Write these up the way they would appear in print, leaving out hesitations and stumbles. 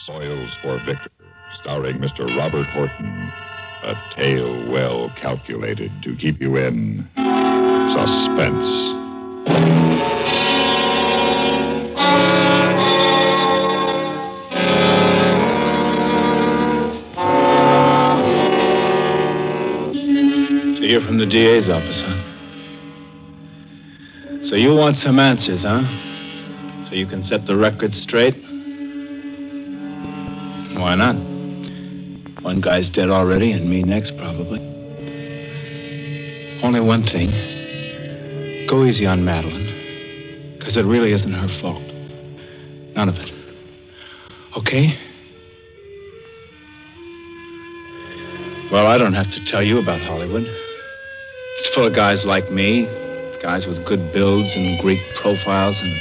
Soils for Victor, starring Mr. Robert Horton. A tale well calculated to keep you in suspense. So you're from the DA's office, huh? So you want some answers, huh? So you can set the record straight? Why not? One guy's dead already, and me next, probably. Only one thing. Go easy on Madeline, because it really isn't her fault. None of it. Okay? Well, I don't have to tell you about Hollywood. It's full of guys like me, guys with good builds and Greek profiles and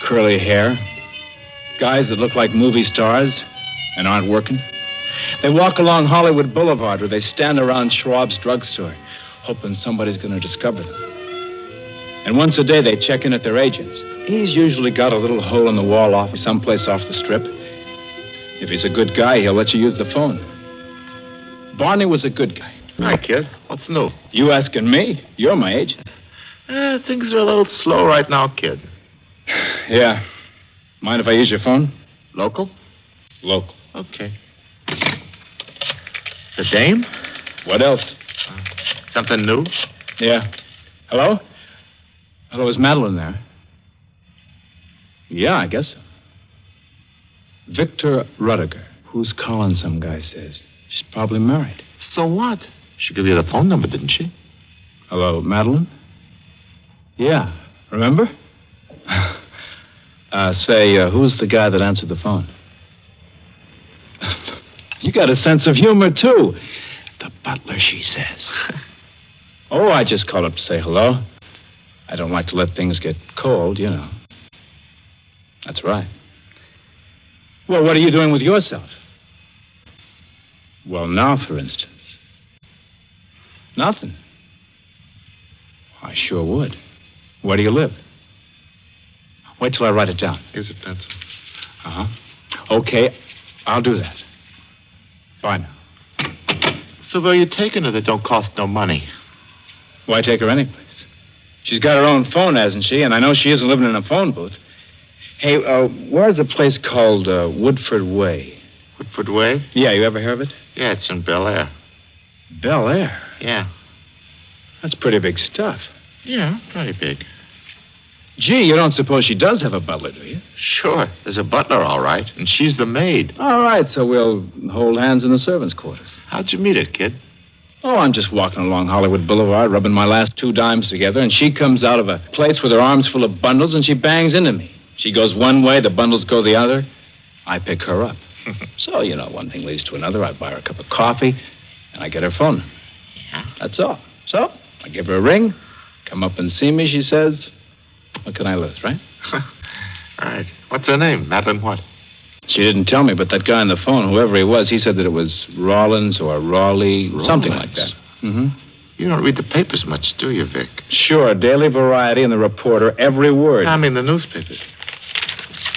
curly hair. Guys that look like movie stars and aren't working. They walk along Hollywood Boulevard or they stand around Schwab's drugstore, hoping somebody's going to discover them. And once a day, they check in at their agents. He's usually got a little hole in the wall off someplace off the strip. If he's a good guy, he'll let you use the phone. Barney was a good guy. Hi, kid. What's new? You asking me? You're my agent. Things are a little slow right now, kid. Yeah. Mind if I use your phone? Local? Local. Okay. The dame? What else? Something new? Yeah. Hello? Hello, is Madeline there? Yeah, I guess so. Victor Rudiger. Who's calling, some guy says. She's probably married. So what? She gave you the phone number, didn't she? Hello, Madeline? Yeah. Remember? Who's the guy that answered the phone? You got a sense of humor, too. The butler, she says. Oh, I just called up to say hello. I don't like to let things get cold, you know. That's right. Well, what are you doing with yourself? Well, now, for instance. Nothing. I sure would. Where do you live? Wait till I write it down. Here's a pencil. Uh-huh. Okay, I'll do that. Bye now. So where are you taking her that don't cost no money? Why take her anyplace? She's got her own phone, hasn't she? And I know she isn't living in a phone booth. Hey, where's a place called Woodford Way? Woodford Way? Yeah, you ever hear of it? Yeah, it's in Bel Air. Bel Air? Yeah. That's pretty big stuff. Yeah, pretty big. Gee, you don't suppose she does have a butler, do you? Sure. There's a butler, all right, and she's the maid. All right, so we'll hold hands in the servants' quarters. How'd you meet her, kid? Oh, I'm just walking along Hollywood Boulevard, rubbing my last 2 dimes together, and she comes out of a place with her arms full of bundles, and she bangs into me. She goes one way, the bundles go the other. I pick her up. So, you know, one thing leads to another. I buy her a cup of coffee, and I get her phone number. Yeah? That's all. So, I give her a ring. Come up and see me, she says. What can I lose, right? All right. What's her name? Madeline what? She didn't tell me, but that guy on the phone, whoever he was, he said that it was Rollins or Raleigh, something like that. Mm-hmm. You don't read the papers much, do you, Vic? Sure, Daily Variety and the Reporter, every word. I mean the newspapers.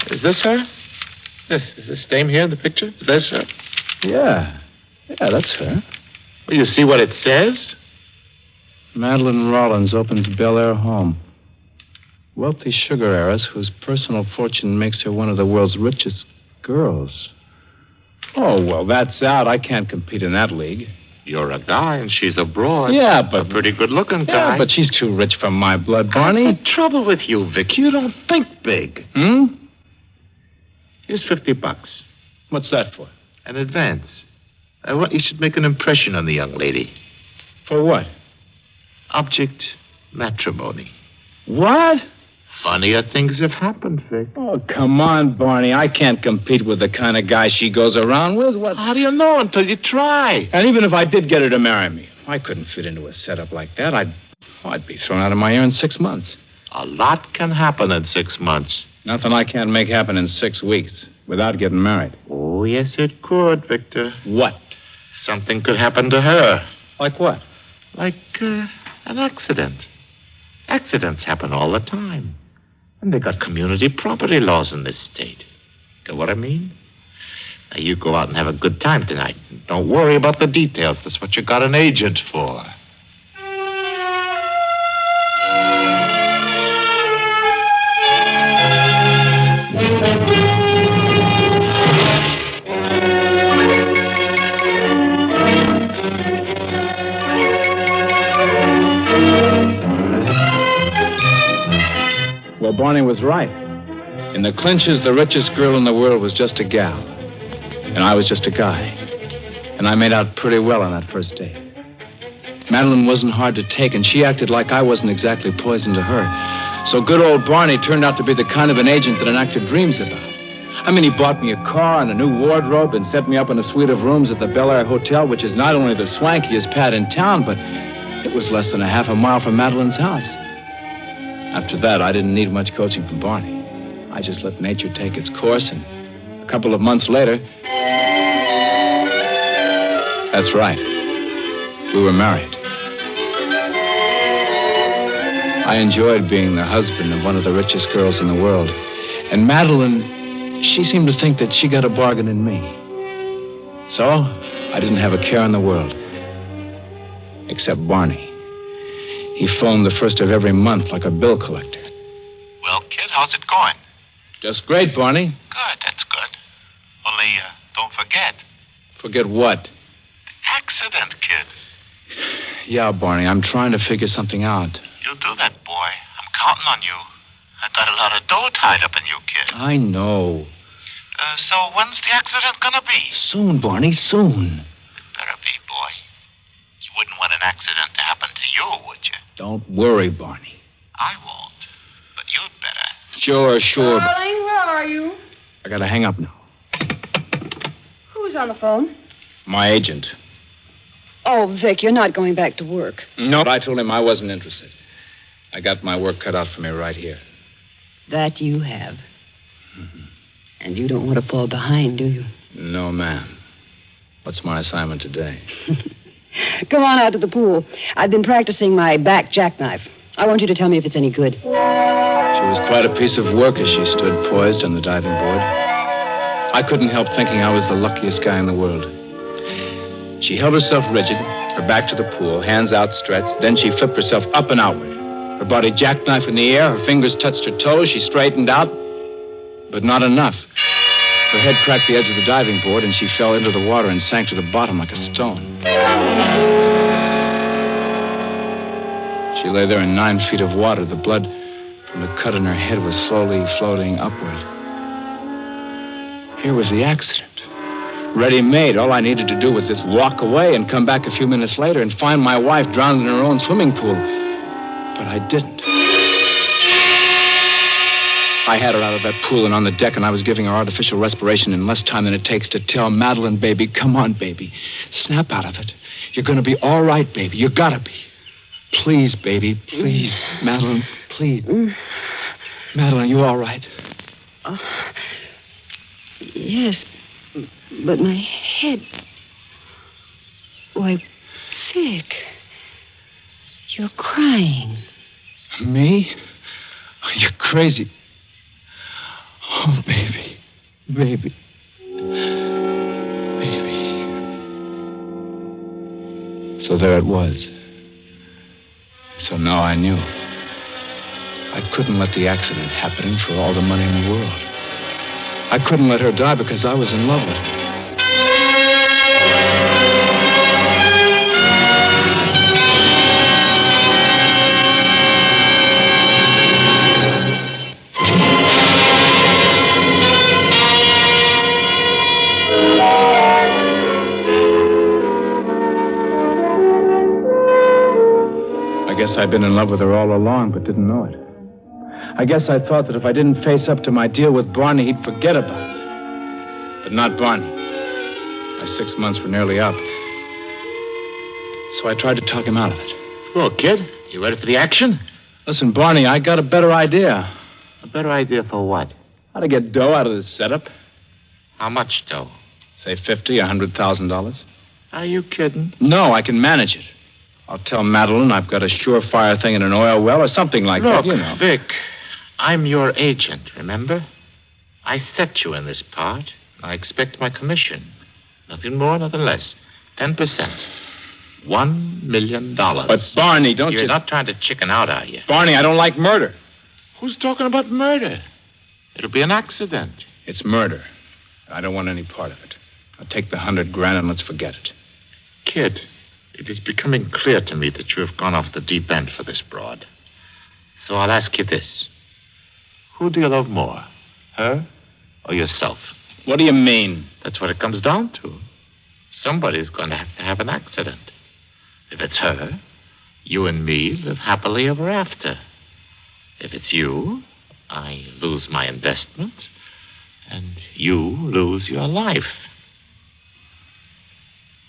Is this her? Is this dame here in the picture? Is this her? Yeah. Yeah, that's her. Well, you see what it says? Madeline Rollins opens Bel Air home. Wealthy sugar heiress whose personal fortune makes her one of the world's richest girls. Oh, well, that's out. I can't compete in that league. You're a guy and she's a broad. Yeah, but... A pretty good-looking guy. Yeah, but she's too rich for my blood, Barney. What's the trouble with you, Vic? You don't think big. Here's $50. What's that for? An advance. I want you should make an impression on the young lady. For what? Object matrimony. What? Funnier things have happened, Vic. Oh, come on, Barney. I can't compete with the kind of guy she goes around with. What? How do you know until you try? And even if I did get her to marry me, I couldn't fit into a setup like that. I'd be thrown out of my ear in 6 months. A lot can happen in 6 months. Nothing I can't make happen in 6 weeks without getting married. Oh, yes, it could, Victor. What? Something could happen to her. Like what? Like an accident. Accidents happen all the time. And they got community property laws in this state. Get what I mean? Now, you go out and have a good time tonight. Don't worry about the details. That's what you got an agent for. Well, Barney was right. In the clinches, the richest girl in the world was just a gal. And I was just a guy. And I made out pretty well on that first date. Madeline wasn't hard to take, and she acted like I wasn't exactly poison to her. So good old Barney turned out to be the kind of an agent that an actor dreams about. I mean, he bought me a car and a new wardrobe and set me up in a suite of rooms at the Bel Air Hotel, which is not only the swankiest pad in town, but it was less than a half a mile from Madeline's house. After that, I didn't need much coaching from Barney. I just let nature take its course, and a couple of months later... That's right. We were married. I enjoyed being the husband of one of the richest girls in the world. And Madeline, she seemed to think that she got a bargain in me. So, I didn't have a care in the world. Except Barney. He phoned the first of every month like a bill collector. Well, kid, how's it going? Just great, Barney. Good, that's good. Only, don't forget. Forget what? Accident, kid. Yeah, Barney, I'm trying to figure something out. You'll do that, boy. I'm counting on you. I got a lot of dough tied up in you, kid. I know. So when's the accident gonna be? Soon, Barney, soon. Better be, boy. You wouldn't want an accident to happen to you, would you? Don't worry, Barney. I won't. But you'd better. Sure. Darling, where are you? I gotta hang up now. Who's on the phone? My agent. Oh, Vic, you're not going back to work. No, I told him I wasn't interested. I got my work cut out for me right here. That you have. Mm-hmm. And you don't want to fall behind, do you? No, ma'am. What's my assignment today? Come on out to the pool. I've been practicing my back jackknife. I want you to tell me if it's any good. She was quite a piece of work as she stood poised on the diving board. I couldn't help thinking I was the luckiest guy in the world. She held herself rigid, her back to the pool, hands outstretched. Then she flipped herself up and outward. Her body jackknife in the air, her fingers touched her toes. She straightened out, but not enough. Her head cracked the edge of the diving board, and she fell into the water and sank to the bottom like a stone. She lay there in 9 feet of water. The blood from the cut in her head was slowly floating upward. Here was the accident. Ready-made. All I needed to do was just walk away and come back a few minutes later and find my wife drowned in her own swimming pool. But I didn't. I had her out of that pool and on the deck, and I was giving her artificial respiration in less time than it takes to tell Madeline, baby, come on, baby. Snap out of it. You're going to be all right, baby. You gotta be. Please, baby, please. Madeline, please. Madeline, you all right? Yes, but my head... Why, Vic, you're crying. Me? You're crazy. Oh, baby. Baby. So there it was. So now I knew. I couldn't let the accident happen for all the money in the world. I couldn't let her die because I was in love with her. I guess I'd been in love with her all along, but didn't know it. I guess I thought that if I didn't face up to my deal with Barney, he'd forget about it. But not Barney. My 6 months were nearly up. So I tried to talk him out of it. Well, kid, you ready for the action? Listen, Barney, I got a better idea. A better idea for what? How to get dough out of this setup. How much dough? Say $50,000, $100,000. Are you kidding? No, I can manage it. I'll tell Madeline I've got a surefire thing in an oil well or something like that, you know. Vic, I'm your agent, remember? I set you in this part. I expect my commission. Nothing more, nothing less. 10%. $1 million. But, Barney, don't You're you... not trying to chicken out, are you? Barney, I don't like murder. Who's talking about murder? It'll be an accident. It's murder. I don't want any part of it. I'll take the $100,000 and let's forget it. Kid, it is becoming clear to me that you have gone off the deep end for this broad. So I'll ask you this. Who do you love more, her or yourself? What do you mean? That's what it comes down to. Somebody's going to have an accident. If it's her, you and me live happily ever after. If it's you, I lose my investment, and you lose your life.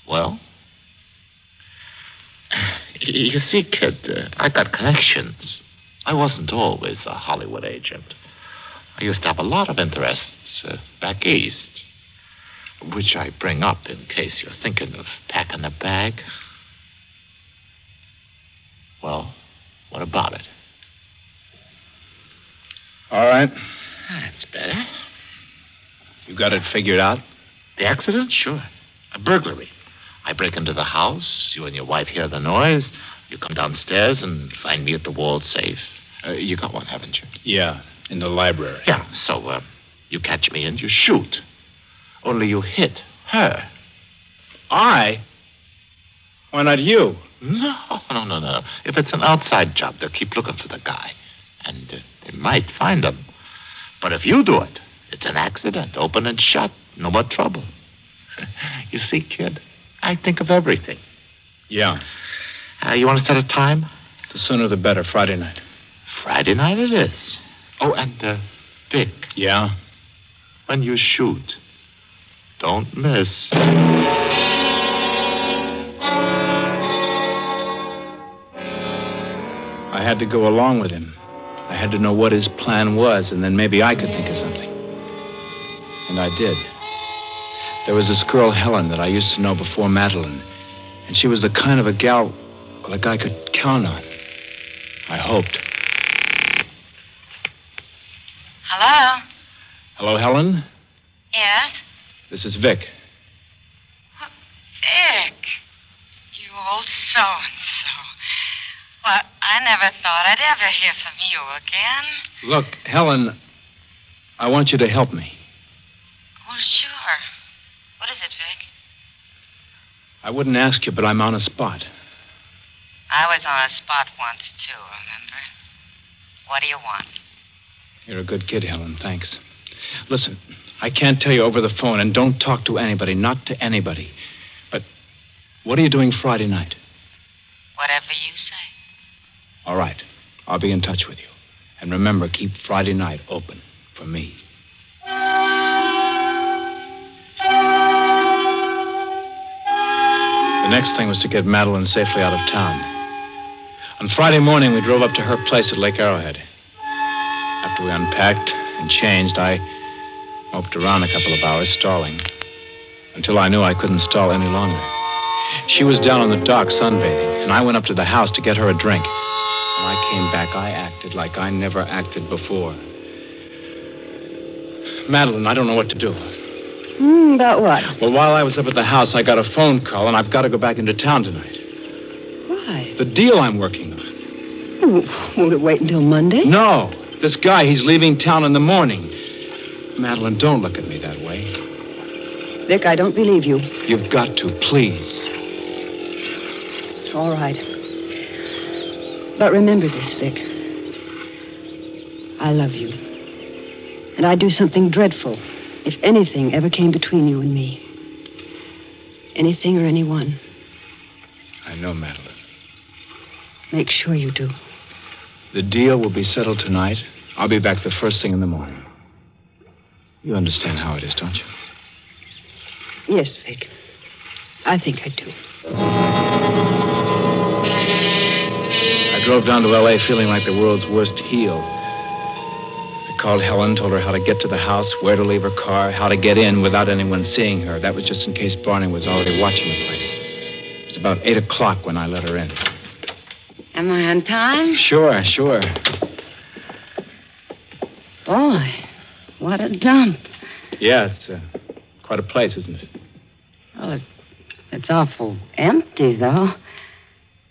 Well, you see, kid, I got connections. I wasn't always a Hollywood agent. I used to have a lot of interests back east, which I bring up in case you're thinking of packing a bag. Well, what about it? All right. That's better. You got it figured out? The accident? Sure. A burglary. I break into the house. You and your wife hear the noise. You come downstairs and find me at the wall safe. You got one, haven't you? Yeah, in the library. Yeah, so you catch me and you shoot. Only you hit her. I? Why not you? No. If it's an outside job, they'll keep looking for the guy. And they might find him. But if you do it, it's an accident. Open and shut. No more trouble. You see, kid, I think of everything. Yeah. You want to set a time? The sooner the better. Friday night. Friday night it is. Oh, and, Vic. Yeah? When you shoot, don't miss. I had to go along with him. I had to know what his plan was, and then maybe I could think of something. And I did. There was this girl, Helen, that I used to know before Madeline. And she was the kind of a gal a guy could count on. I hoped. Hello? Hello, Helen? Yes? This is Vic. Vic. You old so-and-so. Well, I never thought I'd ever hear from you again. Look, Helen, I want you to help me. Well, sure. What is it, Vic? I wouldn't ask you, but I'm on a spot. I was on a spot once, too, remember? What do you want? You're a good kid, Helen. Thanks. Listen, I can't tell you over the phone, and don't talk to anybody, not to anybody. But what are you doing Friday night? Whatever you say. All right. I'll be in touch with you. And remember, keep Friday night open for me. The next thing was to get Madeline safely out of town. On Friday morning, we drove up to her place at Lake Arrowhead. After we unpacked and changed, I moped around a couple of hours, stalling, until I knew I couldn't stall any longer. She was down on the dock sunbathing, and I went up to the house to get her a drink. When I came back, I acted like I never acted before. Madeline, I don't know what to do. About what? Well, while I was up at the house, I got a phone call, and I've got to go back into town tonight. Why? The deal I'm working on. Won't it wait until Monday? No. This guy, he's leaving town in the morning. Madeline, don't look at me that way. Vic, I don't believe you. You've got to, please. All right. But remember this, Vic. I love you. And I'd do something dreadful if anything ever came between you and me. Anything or anyone. I know, Madeline. Make sure you do. The deal will be settled tonight. I'll be back the first thing in the morning. You understand how it is, don't you? Yes, Vic. I think I do. I drove down to L.A. feeling like the world's worst heel. I called Helen, told her how to get to the house, where to leave her car, how to get in without anyone seeing her. That was just in case Barney was already watching the place. It was about 8 o'clock when I let her in. Am I on time? Sure. Boy, what a dump. Yeah, it's Quite a place, isn't it? Well, it's awful empty, though.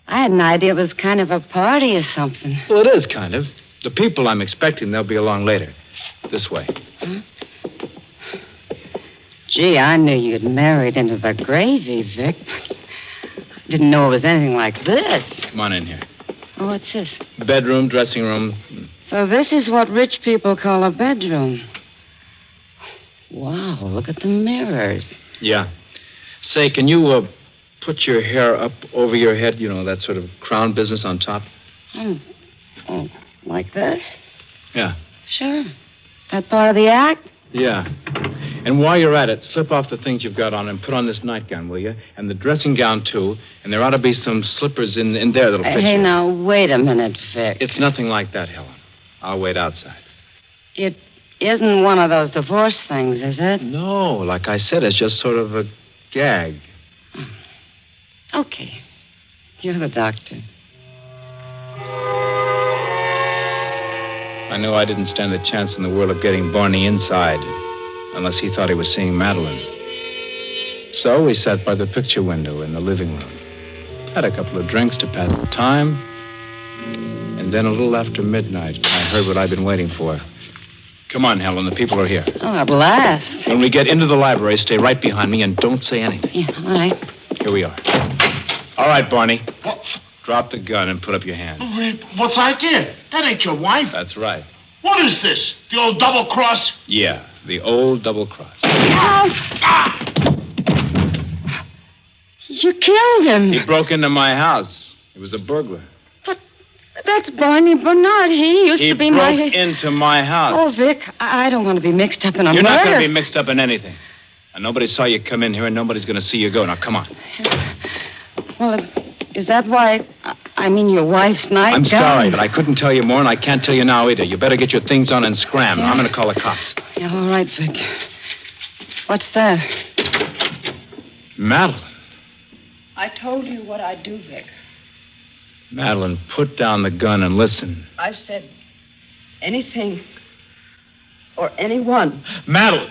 I had an idea it was kind of a party or something. Well, it is, kind of. The people I'm expecting, they'll be along later. This way. Huh? Gee, I knew you'd married into the gravy, Vic. I didn't know it was anything like this. Come on in here. Oh, what's this? Bedroom, dressing room. So this is what rich people call a bedroom. Wow, look at the mirrors. Yeah. Say, can you put your hair up over your head? You know, that sort of crown business on top? Oh, like this? Yeah. Sure. That part of the act? Yeah. And while you're at it, slip off the things you've got on and put on this nightgown, will you? And the dressing gown, too. And there ought to be some slippers in there that'll fit Hey, you. now, wait a minute, Vic. It's nothing like that, Helen. I'll wait outside. It isn't one of those divorce things, is it? No, like I said, it's just sort of a gag. Okay. You're the doctor. I knew I didn't stand a chance in the world of getting Barney inside, unless he thought he was seeing Madeline. So we sat by the picture window in the living room, had a couple of drinks to pass the time, and then a little after midnight, I heard what I'd been waiting for. Come on, Helen, the people are here. Oh, a blast. When we get into the library, stay right behind me and don't say anything. Yeah, all right. Here we are. All right, Barney. What? Drop the gun and put up your hand. What's the idea? That ain't your wife. That's right. What is this? The old double cross? Yeah, the old double cross. You killed him. He broke into my house. He was a burglar. But that's Barney Bernard. He used He to be broke my... into my house. Oh, Vic, I don't want to be mixed up in a You're murder. not going to be mixed up in anything. And nobody saw you come in here, and nobody's going to see you go. Now, come on. Well, is that why... I mean, your wife's nightgown? I'm sorry, but I couldn't tell you more, and I can't tell you now either. You better get your things on and scram. Yeah. I'm going to call the cops. Yeah, all right, Vic. What's that? Madeline. I told you what I'd do, Vic. Madeline, put down the gun and listen. I said anything or anyone. Madeline!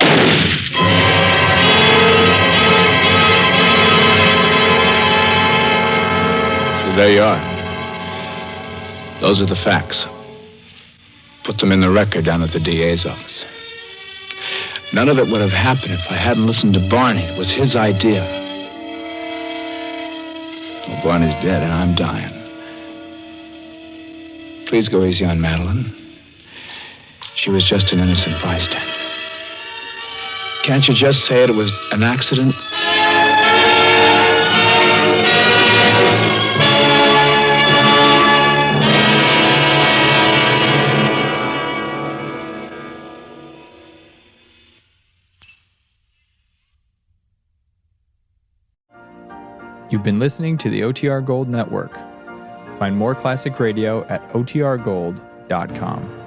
So there you are. Those are the facts. Put them in the record down at the DA's office. None of it would have happened if I hadn't listened to Barney. It was his idea. Well, Barney's dead and I'm dying. Please go easy on Madeline. She was just an innocent bystander. Can't you just say it was an accident? You've been listening to the OTR Gold Network. Find more classic radio at otrgold.com.